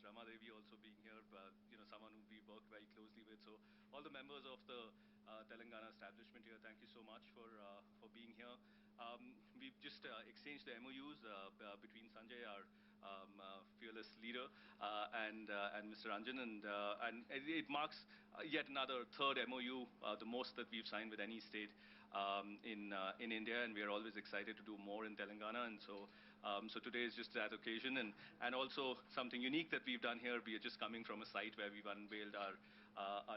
Rama Devi also being here, someone who we worked very closely with. So all the members of the Telangana establishment here, thank you so much for being here. We've just exchanged the MOUs between Sanjay, our fearless leader, and Mr. Ranjan, and it marks yet another third MOU, the most that we've signed with any state in India, and we are always excited to do more in Telangana. And so today is just that occasion, and also something unique that we've done here. We are just coming from a site where we've unveiled our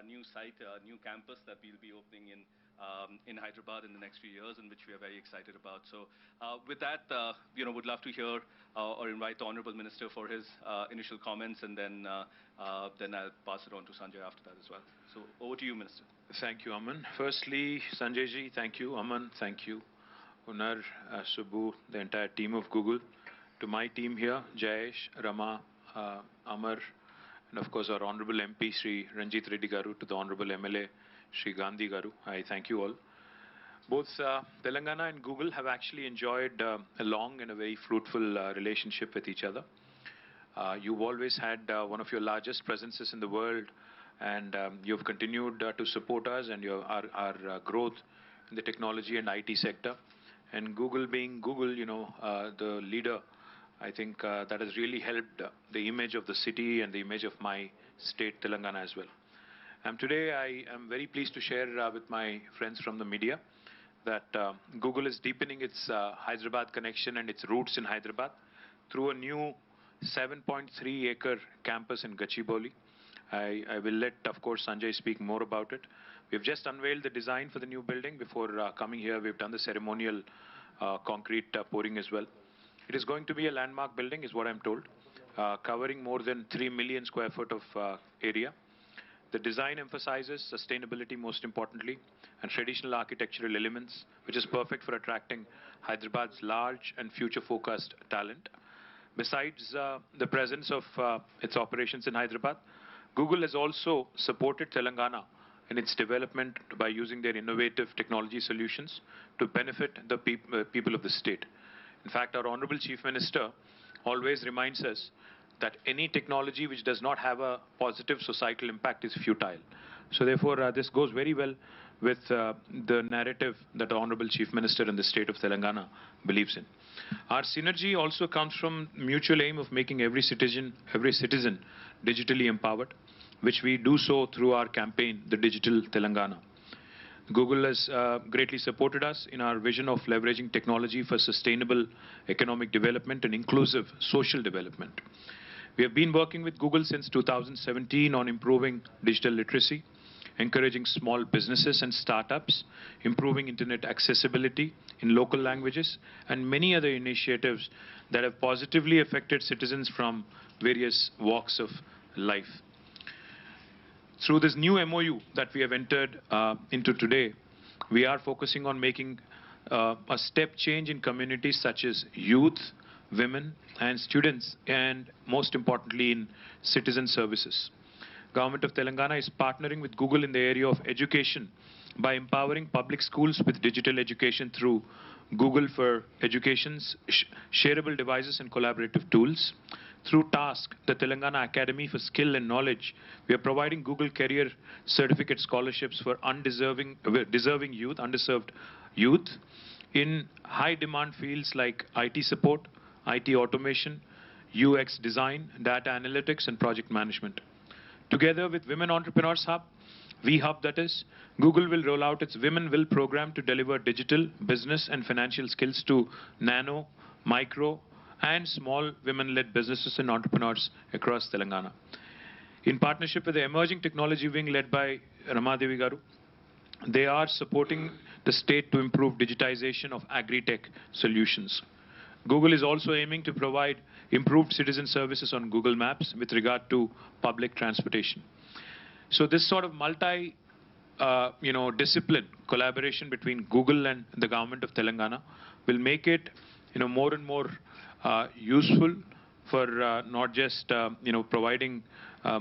new site, new campus that we'll be opening in Hyderabad in the next few years, and which we are very excited about. So with that, would love to hear or invite the Honorable Minister for his initial comments, and then I'll pass it on to Sanjay after that as well. So over to you, Minister. Thank you, Aman. Firstly, Sanjay ji, thank you. Aman, thank you. Unar, Subbu, the entire team of Google. To my team here, Jayesh, Rama, Amar, and of course our Honorable MP, Sri Ranjit Reddy Garu, to the Honorable MLA, Sri Gandhi Garu. I thank you all. Both Telangana and Google have actually enjoyed a long and a very fruitful relationship with each other. You've always had one of your largest presences in the world, and you've continued to support us and our growth in the technology and IT sector. And Google being Google, the leader, I think that has really helped the image of the city and the image of my state, Telangana, as well. Today I am very pleased to share with my friends from the media that Google is deepening its Hyderabad connection and its roots in Hyderabad through a new 7.3-acre campus in Gachibowli. I will let, of course, Sanjay speak more about it. We've just unveiled the design for the new building. Before coming here, we've done the ceremonial concrete pouring as well. It is going to be a landmark building, is what I'm told, covering more than 3 million square foot of area. The design emphasizes sustainability, most importantly, and traditional architectural elements, which is perfect for attracting Hyderabad's large and future-focused talent. Besides the presence of its operations in Hyderabad, Google has also supported Telangana in its development by using their innovative technology solutions to benefit the people of the state. In fact, our Honorable Chief Minister always reminds us that any technology which does not have a positive societal impact is futile. So therefore, this goes very well with the narrative that the Honorable Chief Minister in the state of Telangana believes in. Our synergy also comes from mutual aim of making every citizen digitally empowered, which we do so through our campaign, the Digital Telangana. Google has greatly supported us in our vision of leveraging technology for sustainable economic development and inclusive social development. We have been working with Google since 2017 on improving digital literacy, encouraging small businesses and startups, improving internet accessibility in local languages, and many other initiatives that have positively affected citizens from various walks of life. Through this new MOU that we have entered into today, we are focusing on making a step change in communities such as youth, women, and students, and most importantly in citizen services. Government of Telangana is partnering with Google in the area of education by empowering public schools with digital education through Google for Education's shareable devices and collaborative tools. Through TASK, the Telangana Academy for Skill and Knowledge, we are providing Google Career Certificate scholarships for deserving youth, underserved youth, in high-demand fields like IT support, IT automation, UX design, data analytics, and project management. Together with Women Entrepreneurs Hub, V-Hub that is, Google will roll out its Women Will program to deliver digital, business, and financial skills to nano, micro, and small women-led businesses and entrepreneurs across Telangana. In partnership with the Emerging Technology Wing led by Rama Devi Garu, they are supporting the state to improve digitization of agri-tech solutions. Google is also aiming to provide improved citizen services on Google Maps with regard to public transportation. So this sort of discipline collaboration between Google and the government of Telangana will make it, more and more useful for not just, providing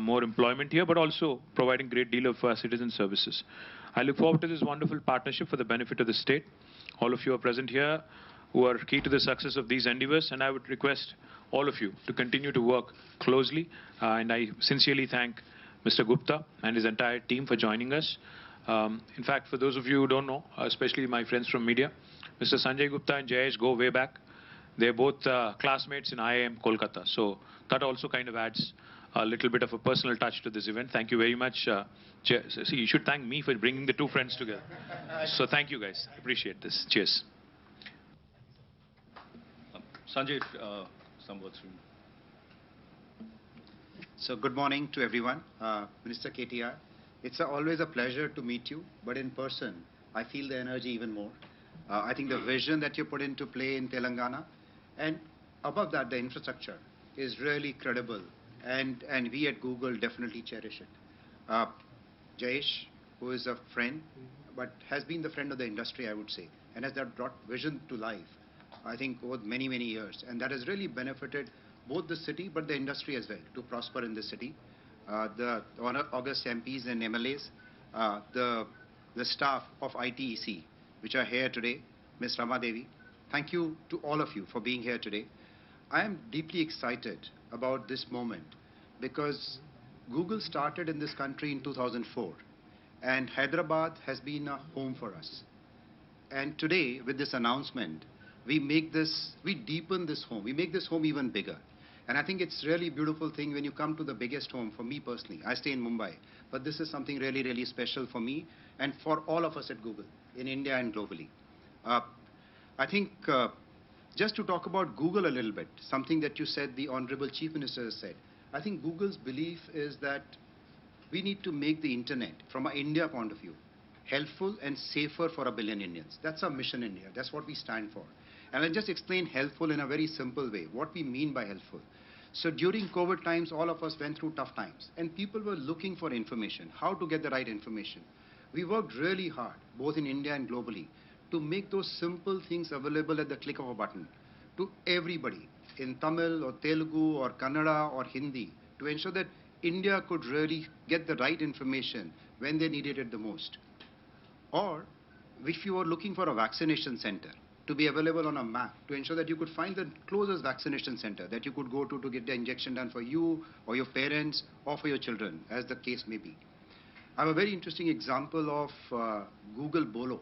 more employment here, but also providing great deal of citizen services. I look forward to this wonderful partnership for the benefit of the state. All of you are present here who are key to the success of these endeavors, and I would request all of you to continue to work closely. And I sincerely thank Mr. Gupta and his entire team for joining us. In fact, for those of you who don't know, especially my friends from media, Mr. Sanjay Gupta and Jayesh go way back. They're both classmates in IIM Kolkata. So that also kind of adds a little bit of a personal touch to this event. Thank you very much. See, you should thank me for bringing the two friends together. So thank you guys. Appreciate this. Cheers. Sanjay, some words from you. So good morning to everyone. Minister KTR, it's always a pleasure to meet you, but in person, I feel the energy even more. I think the vision that you put into play in Telangana, and above that, the infrastructure is really credible, and we at Google definitely cherish it. Jayesh, who is a friend, but has been the friend of the industry, I would say, and has that brought vision to life, I think, over many, many years. And that has really benefited both the city, but the industry as well, to prosper in the city. The August MPs and MLAs, the staff of ITEC, which are here today, Ms. Rama Devi, thank you to all of you for being here today. I am deeply excited about this moment because Google started in this country in 2004, and Hyderabad has been a home for us. And today, with this announcement, we deepen this home. We make this home even bigger. And I think it's really a beautiful thing when you come to the biggest home. For me personally, I stay in Mumbai, but this is something really, really special for me and for all of us at Google in India and globally. I think just to talk about Google a little bit, something that you said, the Honorable Chief Minister has said. I think Google's belief is that we need to make the internet, from an India point of view, helpful and safer for 1 billion Indians. That's our mission in India. That's what we stand for. And I'll just explain helpful in a very simple way, what we mean by helpful. So during COVID times, all of us went through tough times, and people were looking for information, how to get the right information. We worked really hard, both in India and globally, to make those simple things available at the click of a button to everybody in Tamil or Telugu or Kannada or Hindi, to ensure that India could really get the right information when they needed it the most. Or if you were looking for a vaccination center, to be available on a map, to ensure that you could find the closest vaccination center that you could go to get the injection done for you or your parents or for your children, as the case may be. I have a very interesting example of Google Bolo,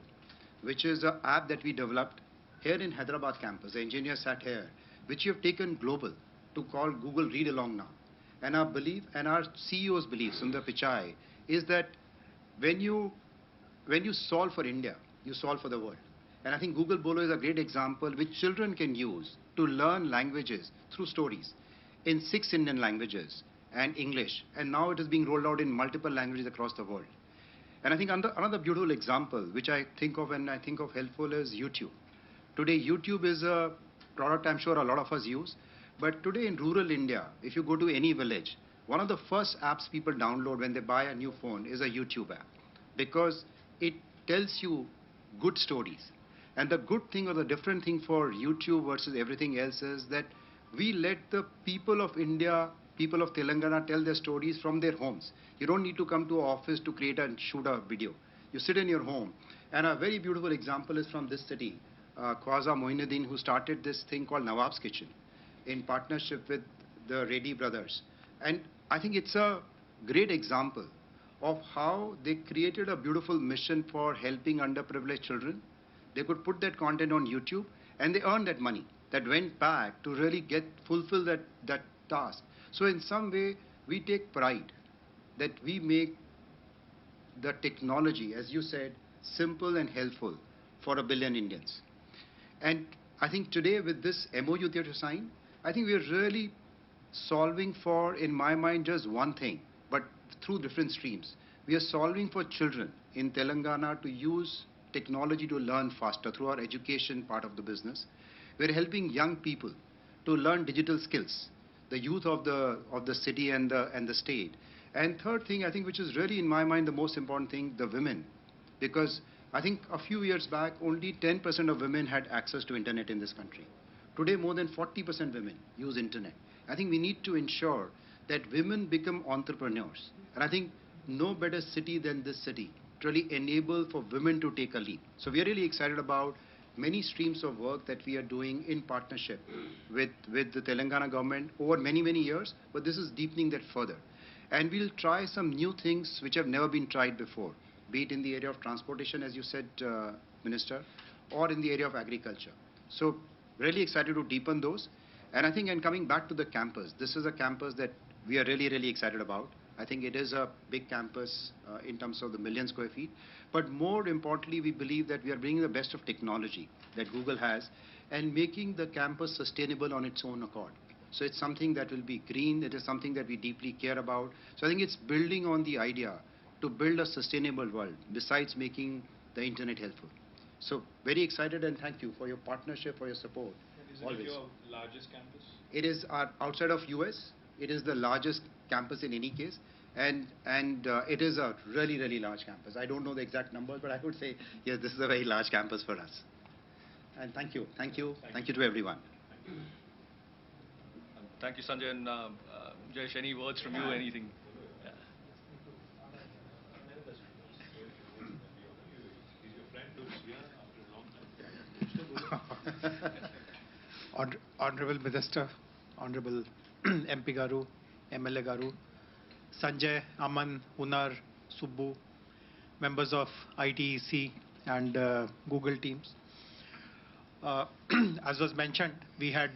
which is an app that we developed here in Hyderabad campus. The engineers sat here, which we have taken global to call Google Read Along Now. And our belief, and our CEO's belief, Sundar Pichai, is that when you solve for India, you solve for the world. And I think Google Bolo is a great example which children can use to learn languages through stories in 6 Indian languages and English. And now it is being rolled out in multiple languages across the world. And I think another beautiful example, which I think of when I think of helpful, is YouTube. Today, YouTube is a product I'm sure a lot of us use. But today in rural India, if you go to any village, one of the first apps people download when they buy a new phone is a YouTube app, because it tells you good stories. And the good thing or the different thing for YouTube versus everything else is that we let the people of India, people of Telangana tell their stories from their homes. You don't need to come to an office to create and shoot a video. You sit in your home. And a very beautiful example is from this city, Khwaja Moinuddin, who started this thing called Nawab's Kitchen in partnership with the Reddy brothers. And I think it's a great example of how they created a beautiful mission for helping underprivileged children. They could put that content on YouTube, and they earned that money that went back to really fulfill that task. So in some way, we take pride that we make the technology, as you said, simple and helpful for 1 billion Indians. And I think today with this MOU that you signed, I think we are really solving for, in my mind, just one thing, but through different streams. We are solving for children in Telangana to use technology to learn faster through our education part of the business. We're helping young people to learn digital skills, the youth of the city and the state. And third thing, I think, which is really in my mind the most important thing, the women. Because I think a few years back, only 10% of women had access to internet in this country. Today, more than 40% women use internet. I think we need to ensure that women become entrepreneurs. And I think no better city than this city to really enable for women to take a leap. So we are really excited about many streams of work that we are doing in partnership with the Telangana government over many, many years, but this is deepening that further. And we'll try some new things which have never been tried before, be it in the area of transportation, as you said, Minister, or in the area of agriculture. So really excited to deepen those. And I think, and coming back to the campus, this is a campus that we are really, really excited about. I think it is a big campus in terms of the million square feet. But more importantly, we believe that we are bringing the best of technology that Google has and making the campus sustainable on its own accord. So it's something that will be green. It is something that we deeply care about. So I think it's building on the idea to build a sustainable world besides making the internet helpful. So very excited, and thank you for your partnership, for your support. And isn't it your largest campus? It is outside of US. It is the largest campus in any case, and it is a really, really large campus. I don't know the exact numbers, but I would say, yes, this is a very large campus for us. And thank you to everyone. Thank you, Sanjay. And Jayesh, any words from you, anything? Honorable Minister, Honorable MP Garu, MLA Garu, Sanjay, Aman, Hunar, Subbu, members of ITEC and Google teams. As was mentioned, we had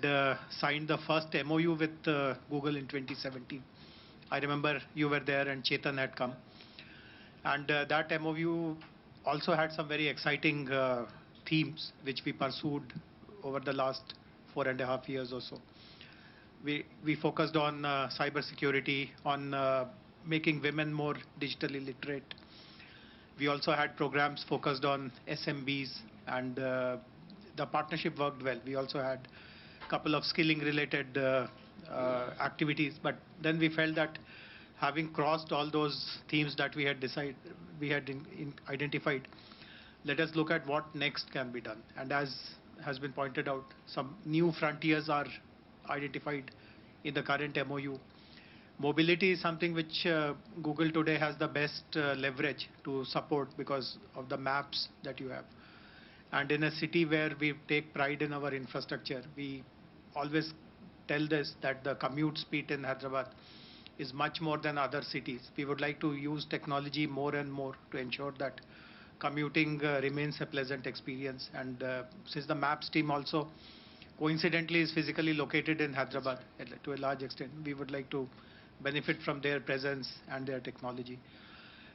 signed the first MOU with Google in 2017. I remember you were there and Chetan had come. And that MOU also had some very exciting themes which we pursued over the last 4.5 years or so. We focused on cyber security, on making women more digitally literate. We also had programs focused on SMBs, and the partnership worked well. We also had a couple of skilling related activities, but then we felt that having crossed all those themes that we had identified, let us look at what next can be done. And as has been pointed out, some new frontiers are identified in the current MOU. Mobility is something which Google today has the best leverage to support because of the maps that you have. And in a city where we take pride in our infrastructure, we always tell this that the commute speed in Hyderabad is much more than other cities. We would like to use technology more and more to ensure that commuting remains a pleasant experience. And since the maps team also coincidentally is physically located in Hyderabad to a large extent, we would like to benefit from their presence and their technology.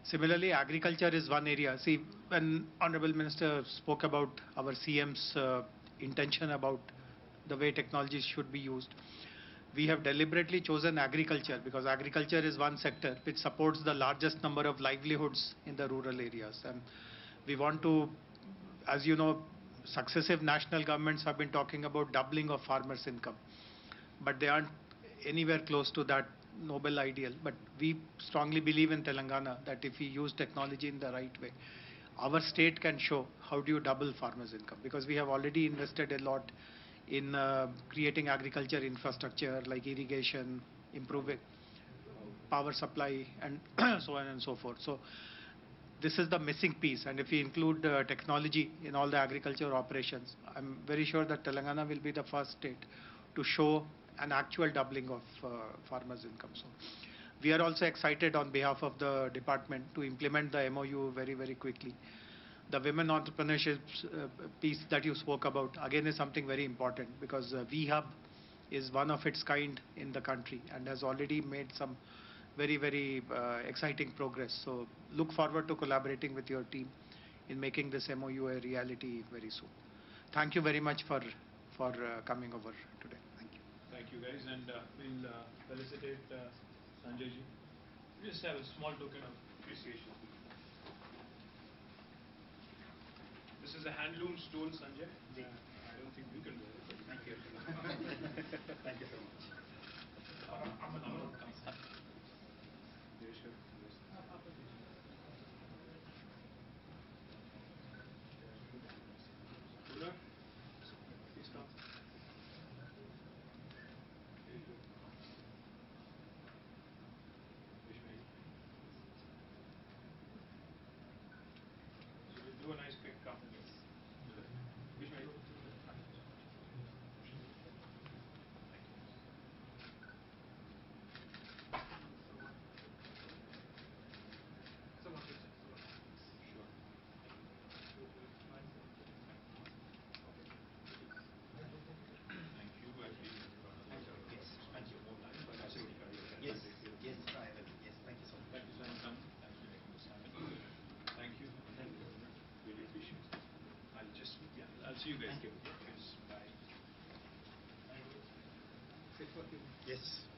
Similarly, agriculture is one area. See, when Honorable Minister spoke about our CM's intention about the way technology should be used, we have deliberately chosen agriculture because agriculture is one sector which supports the largest number of livelihoods in the rural areas. And we want to, as you know, successive national governments have been talking about doubling of farmers' income, but they aren't anywhere close to that noble ideal. But we strongly believe in Telangana that if we use technology in the right way, our state can show how do you double farmers' income, because we have already invested a lot in creating agriculture infrastructure like irrigation, improving power supply, and so on and so forth. So this is the missing piece, and if we include technology in all the agriculture operations, I'm very sure that Telangana will be the first state to show an actual doubling of farmers' income. So we are also excited on behalf of the department to implement the MOU very, very quickly. The women entrepreneurship piece that you spoke about again is something very important because VHub is one of its kind in the country and has already made some very, very exciting progress. So look forward to collaborating with your team in making this MOU a reality very soon. Thank you very much for coming over today. Thank you. Thank you, guys, and we'll felicitate Sanjay ji. We just have a small token of appreciation. This is a handloom stole, Sanjay. I don't think we can wear it, but thank you. Thank you so much. Please come. So we'll do a nice quick count. See you guys. Yes.